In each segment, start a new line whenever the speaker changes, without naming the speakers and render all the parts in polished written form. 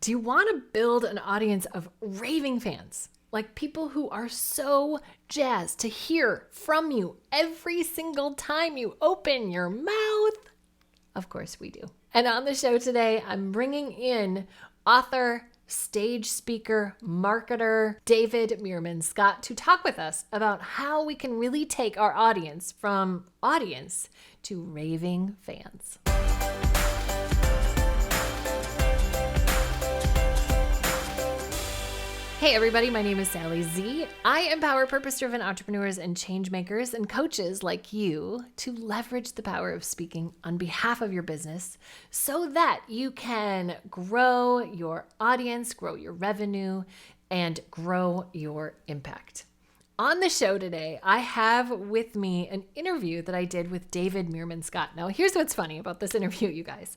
Do you want to build an audience of raving fans? Like people who are so jazzed to hear from you every single time you open your mouth? Of course we do. And on the show today, I'm bringing in author, stage speaker, marketer, David Meerman Scott to talk with us about how we can really take our audience from audience to raving fans. Hey everybody, my name is Sally Z. I empower purpose-driven entrepreneurs and change makers and coaches like you to leverage the power of speaking on behalf of your business so that you can grow your audience, grow your revenue, and grow your impact. On the show today, I have with me an interview that I did with David Meerman Scott. Now, here's what's funny about this interview, you guys.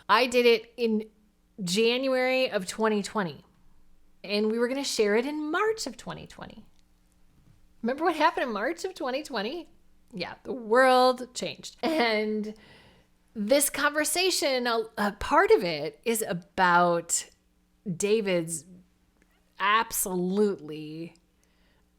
I did it in January of 2020. And we were going to share it in March of 2020. Remember what happened in March of 2020? Yeah, the world changed. And this conversation, a part of it is about David's absolutely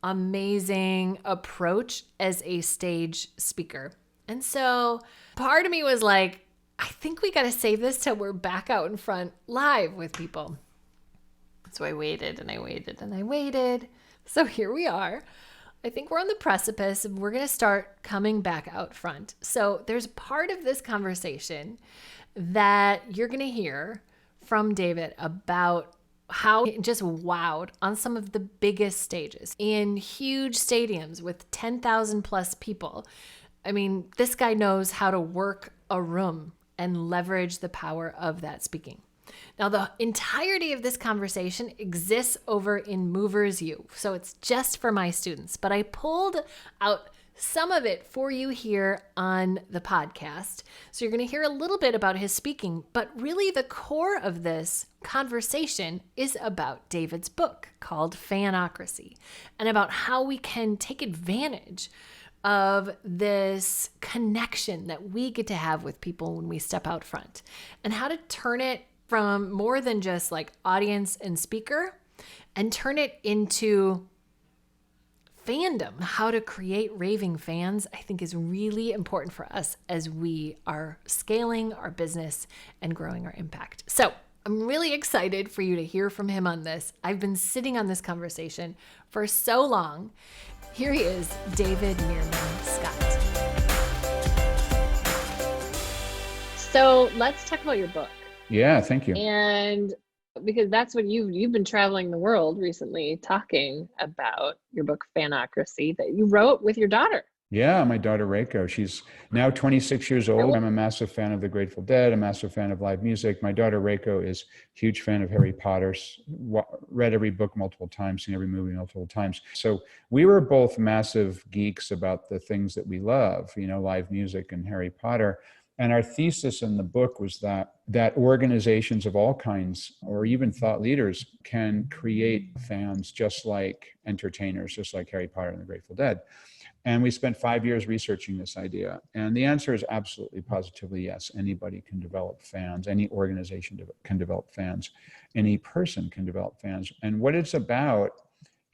amazing approach as a stage speaker. And so part of me was like, I think we got to save this till we're back out in front live with people. So I waited and I waited and I waited. So here we are. I think we're on the precipice and we're going to start coming back out front. So there's part of this conversation that you're going to hear from David about how he just wowed on some of the biggest stages in huge stadiums with 10,000 plus people. I mean, this guy knows how to work a room and leverage the power of that speaking. Now, the entirety of this conversation exists over in Movers U, so it's just for my students, but I pulled out some of it for you here on the podcast. So you're going to hear a little bit about his speaking, but really the core of this conversation is about David's book called Fanocracy and about how we can take advantage of this connection that we get to have with people when we step out front and how to turn it from more than just like audience and speaker and turn it into fandom. How to create raving fans, I think, is really important for us as we are scaling our business and growing our impact. So I'm really excited for you to hear from him on this. I've been sitting on this conversation for so long. Here he is, David Meerman Scott. So let's talk about your book.
Yeah, thank you.
And because that's what you've been traveling the world recently talking about your book, Fanocracy, that you wrote with your daughter.
Yeah, my daughter Reiko. She's now 26 years old. I'm a massive fan of the Grateful Dead, a massive fan of live music. My daughter Reiko is a huge fan of Harry Potter, read every book multiple times, seen every movie multiple times. So we were both massive geeks about the things that we love, live music and Harry Potter. And our thesis in the book was that organizations of all kinds, or even thought leaders, can create fans just like entertainers, just like Harry Potter and the Grateful Dead. And we spent 5 years researching this idea. And the answer is absolutely, positively yes. Anybody can develop fans. Any organization can develop fans. Any person can develop fans. And what it's about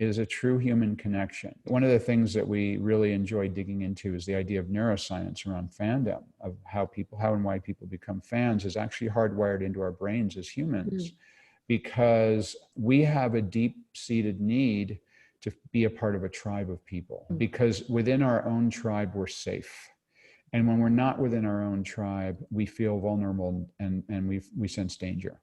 is a true human connection. One of the things that we really enjoy digging into is the idea of neuroscience around fandom, of how and why people become fans is actually hardwired into our brains as humans, because we have a deep-seated need to be a part of a tribe of people, because within our own tribe, we're safe. And when we're not within our own tribe, we feel vulnerable and we sense danger.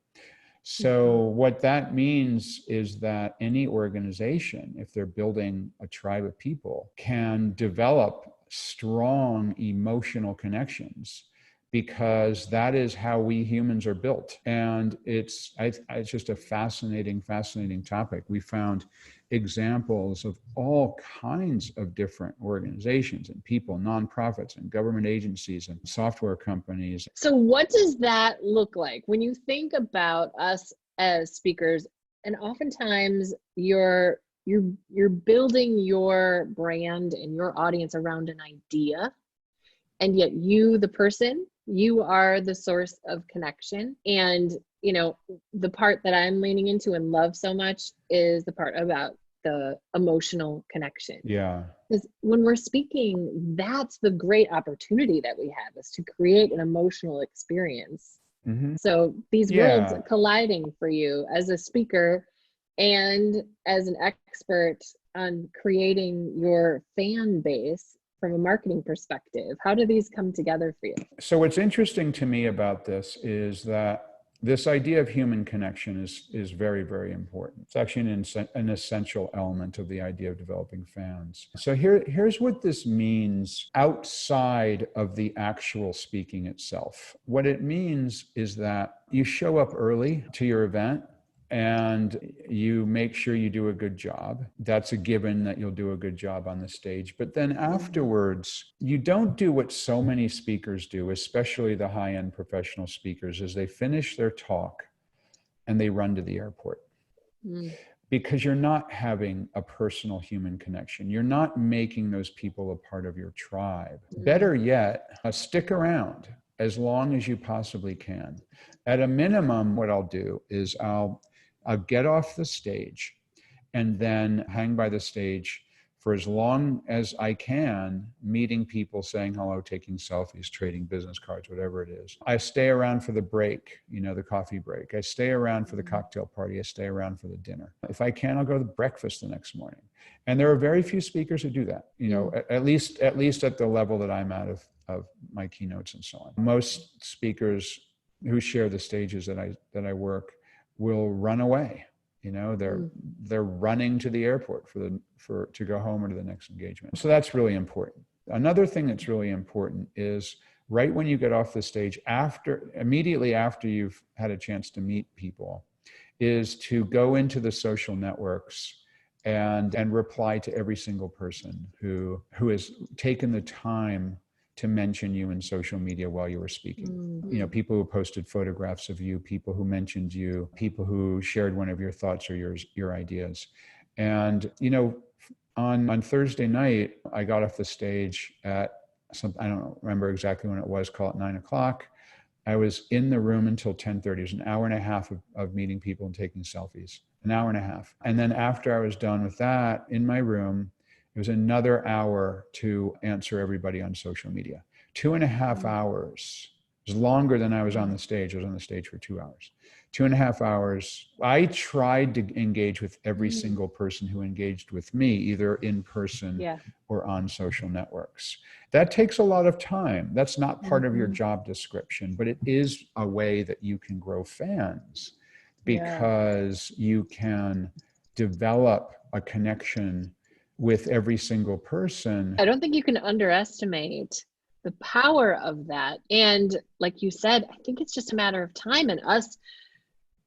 So what that means is that any organization, if they're building a tribe of people, can develop strong emotional connections, because that is how we humans are built. And it's just a fascinating topic. We found examples of all kinds of different organizations and people, nonprofits and government agencies and software companies.
So what does that look like when you think about us as speakers? And oftentimes you're building your brand and your audience around an idea, and yet you, the person, you are the source of connection. And the part that I'm leaning into and love so much is the part about the emotional connection.
Yeah.
Because when we're speaking, that's the great opportunity that we have, is to create an emotional experience.
Mm-hmm.
So these worlds
Yeah.
colliding for you as a speaker and as an expert on creating your fan base from a marketing perspective, how do these come together for you?
So what's interesting to me about this is that this idea of human connection is very, very important. It's actually an essential element of the idea of developing fans. So here's what this means outside of the actual speaking itself. What it means is that you show up early to your event and you make sure you do a good job. That's a given that you'll do a good job on the stage. But then afterwards, you don't do what so many speakers do, especially the high-end professional speakers, is they finish their talk and they run to the airport. Because you're not having a personal human connection. You're not making those people a part of your tribe. Better yet, stick around as long as you possibly can. At a minimum, what I'll do is I'll get off the stage and then hang by the stage for as long as I can, meeting people, saying hello, taking selfies, trading business cards, whatever it is. I stay around for the break, the coffee break. I stay around for the cocktail party. I stay around for the dinner. If I can, I'll go to breakfast the next morning. And there are very few speakers who do that, at least at the level that I'm at of my keynotes and so on. Most speakers who share the stages that I work will run away. They're running to the airport to go home or to the next engagement. So that's really important. Another thing that's really important is right when you get off the stage, immediately after you've had a chance to meet people, is to go into the social networks and reply to every single person who has taken the time to mention you in social media while you were speaking. People who posted photographs of you, people who mentioned you, people who shared one of your thoughts or your ideas. And, on Thursday night, I got off the stage at I don't remember exactly when it was, call it 9:00. I was in the room until 10:30. It was an hour and a half of meeting people and taking selfies, an hour and a half. And then after I was done with that, in my room, it was another hour to answer everybody on social media. 2.5 hours. It was longer than I was on the stage. I was on the stage for 2 hours. 2.5 hours. I tried to engage with every single person who engaged with me, either in person or on social networks. That takes a lot of time. That's not part of your job description, but it is a way that you can grow fans because you can develop a connection with every single person.
I don't think you can underestimate the power of that. And like you said, I think it's just a matter of time and us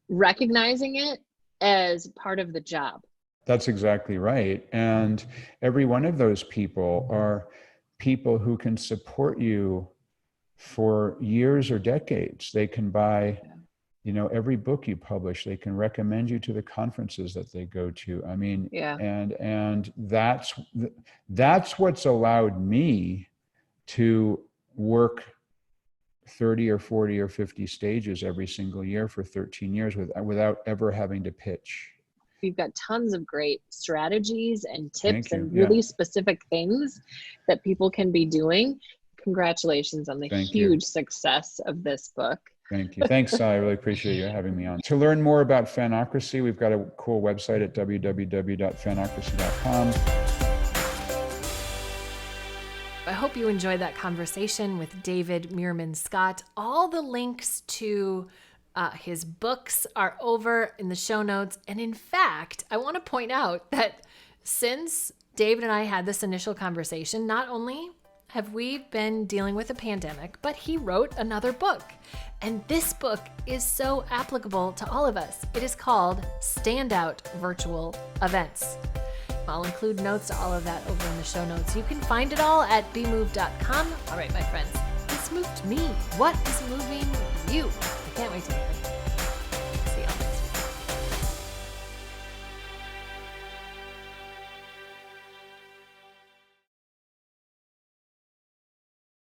recognizing it as part of the job.
That's exactly right. And every one of those people are people who can support you for years or decades. They can buy every book you publish. They can recommend you to the conferences that they go to. I mean, and that's what's allowed me to work 30 or 40 or 50 stages every single year for 13 years without ever having to pitch.
You've got tons of great strategies and tips and really specific things that people can be doing. Congratulations on the huge success of this book.
Thank you. Thanks, I really appreciate you having me on. To learn more about Fanocracy, we've got a cool website at www.fanocracy.com.
I hope you enjoyed that conversation with David Meerman Scott. All the links to his books are over in the show notes. And in fact, I want to point out that since David and I had this initial conversation, not only have we been dealing with a pandemic, but he wrote another book. And this book is so applicable to all of us. It is called Standout Virtual Events. I'll include notes to all of that over in the show notes. You can find it all at bemoved.com. All right, my friends, this moved me. What is moving you? I can't wait to hear it.